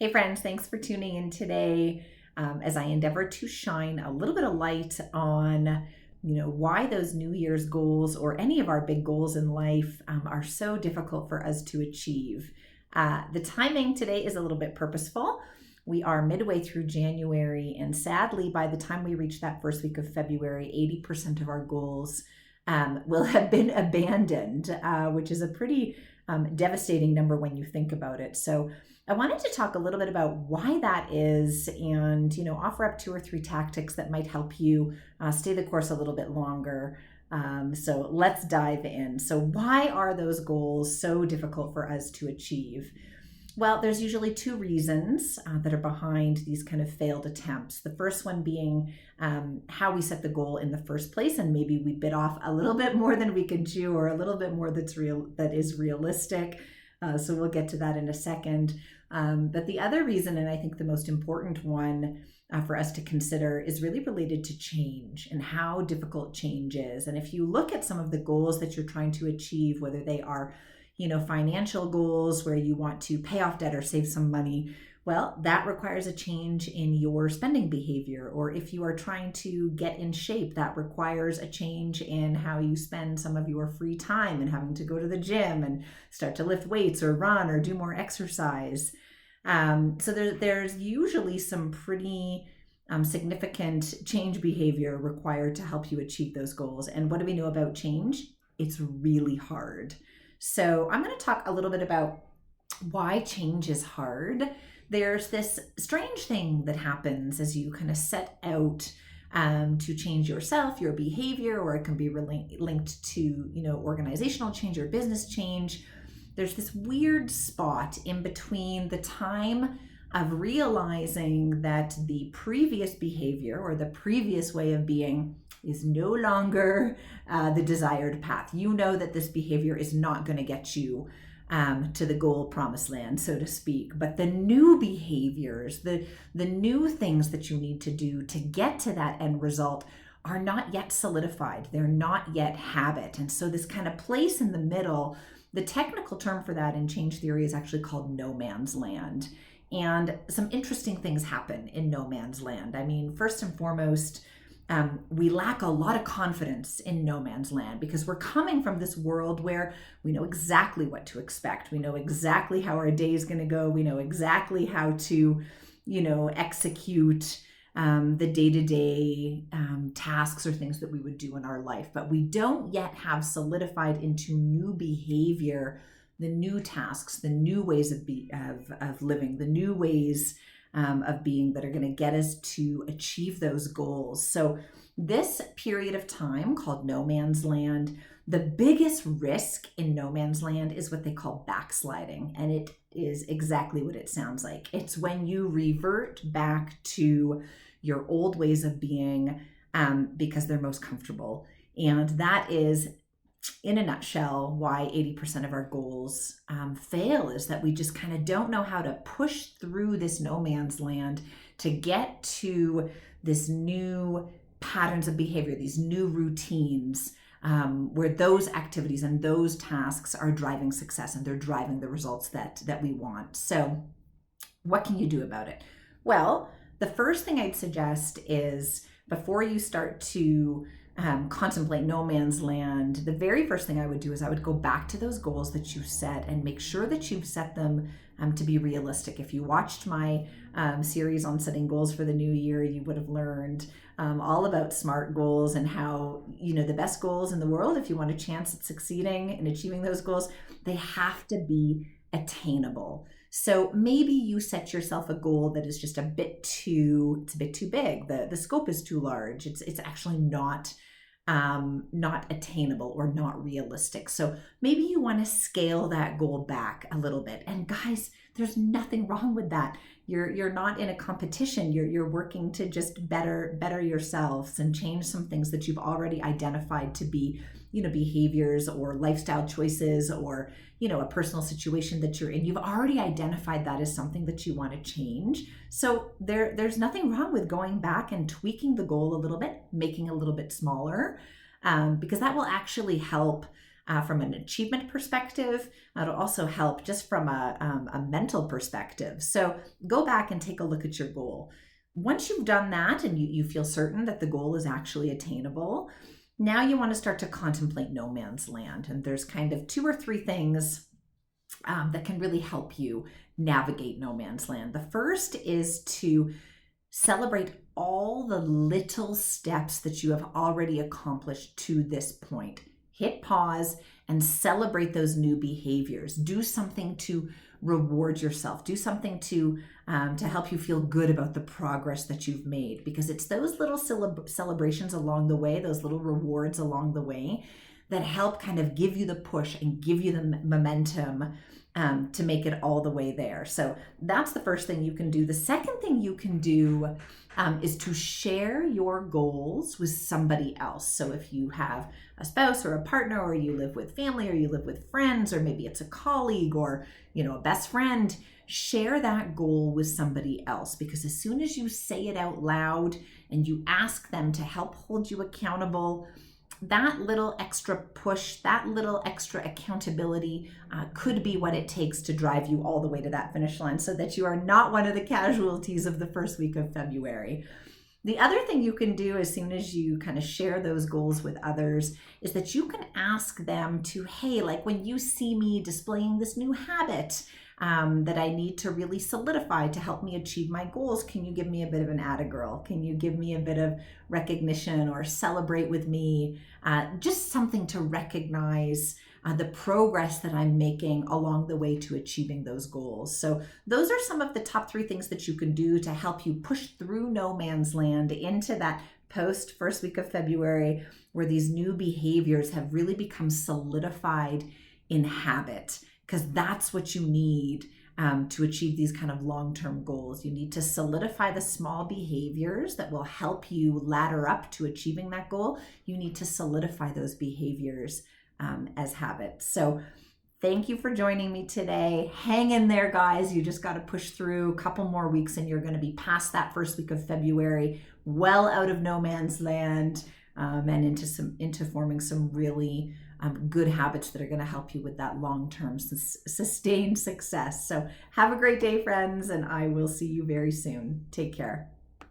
Hey friends, thanks for tuning in today as I endeavor to shine a little bit of light on, why those New Year's goals or any of our big goals in life are so difficult for us to achieve. The timing today is a little bit purposeful. We are midway through January, and sadly, by the time we reach that first week of February, 80% of our goals will have been abandoned, which is a pretty devastating number when you think about it. So I wanted to talk a little bit about why that is and, offer up 2 or 3 tactics that might help you stay the course a little bit longer. So let's dive in. So why are those goals so difficult for us to achieve? Well, there's usually 2 reasons that are behind these kind of failed attempts. The first one being how we set the goal in the first place, and maybe we bit off a little bit more than we can chew, or a little bit more that is realistic. So we'll get to that in a second. But the other reason, and I think the most important one for us to consider, is really related to change and how difficult change is. And if you look at some of the goals that you're trying to achieve, whether they are financial goals where you want to pay off debt or save some money, well, that requires a change in your spending behavior. Or if you are trying to get in shape, that requires a change in how you spend some of your free time and having to go to the gym and start to lift weights or run or do more exercise. So there's usually some pretty significant change behavior required to help you achieve those goals. And what do we know about change? It's really hard. So I'm going to talk a little bit about why change is hard. There's this strange thing that happens as you kind of set out to change yourself, your behavior, or it can be linked to, organizational change or business change. There's this weird spot in between the time of realizing that the previous behavior or the previous way of being is no longer the desired path. You know that this behavior is not going to get you to the goal promised land, so to speak. But the new behaviors, the new things that you need to do to get to that end result are not yet solidified. They're not yet habit. And so this kind of place in the middle, the technical term for that in change theory is actually called no man's land. And some interesting things happen in no man's land. I mean, first and foremost, we lack a lot of confidence in no man's land because we're coming from this world where we know exactly what to expect. We know exactly how our day is going to go. We know exactly how to, execute the day-to-day tasks or things that we would do in our life. But we don't yet have solidified into new behavior, the new tasks, the new ways of living, the new ways of being that are going to get us to achieve those goals. So this period of time called no man's land, the biggest risk in no man's land is what they call backsliding. And it is exactly what it sounds like. It's when you revert back to your old ways of being because they're most comfortable. And that is, in a nutshell, why 80% of our goals fail, is that we just kind of don't know how to push through this no man's land to get to this new patterns of behavior, these new routines, where those activities and those tasks are driving success and they're driving the results that we want. So what can you do about it? Well, the first thing I'd suggest is, before you start to contemplate no man's land, the very first thing I would do is I would go back to those goals that you set and make sure that you've set them to be realistic. If you watched my series on setting goals for the new year, you would have learned all about SMART goals and how, the best goals in the world, if you want a chance at succeeding and achieving those goals, they have to be attainable. So maybe you set yourself a goal that is just a bit too big. The scope is too large. It's actually not attainable or not realistic. So maybe you want to scale that goal back a little bit. And guys, there's nothing wrong with that. You're not in a competition. You're working to just better yourselves and change some things that you've already identified to be, behaviors or lifestyle choices or, a personal situation that you're in. You've already identified that as something that you want to change. So there's nothing wrong with going back and tweaking the goal a little bit, making it a little bit smaller, because that will actually help from an achievement perspective. It'll also help just from a mental perspective. So go back and take a look at your goal. Once you've done that and you feel certain that the goal is actually attainable, now you want to start to contemplate no man's land. And there's kind of 2 or 3 things that can really help you navigate no man's land. The first is to celebrate all the little steps that you have already accomplished to this point. Hit pause and celebrate those new behaviors. Do something to reward yourself. Do something to help you feel good about the progress that you've made, because it's those little celebrations along the way, those little rewards along the way, that help kind of give you the push and give you the momentum to make it all the way there. So that's the first thing you can do. The second thing you can do is to share your goals with somebody else. So if you have a spouse or a partner, or you live with family, or you live with friends, or maybe it's a colleague or, a best friend, share that goal with somebody else, because as soon as you say it out loud and you ask them to help hold you accountable, that little extra push, that little extra accountability could be what it takes to drive you all the way to that finish line, so that you are not one of the casualties of the first week of February. The other thing you can do as soon as you kind of share those goals with others is that you can ask them to, hey, like when you see me displaying this new habit that I need to really solidify to help me achieve my goals, can you give me a bit of an atta girl? Can you give me a bit of recognition or celebrate with me? Just something to recognize the progress that I'm making along the way to achieving those goals. So those are some of the top 3 things that you can do to help you push through no man's land into that post first week of February, where these new behaviors have really become solidified in habit, because that's what you need to achieve these kind of long-term goals. You need to solidify the small behaviors that will help you ladder up to achieving that goal. You need to solidify those behaviors as habits. So thank you for joining me today. Hang in there, guys. You just got to push through a couple more weeks and you're going to be past that first week of February, well out of no man's land, and into forming some really good habits that are going to help you with that long-term sustained success. So have a great day, friends, and I will see you very soon. Take care.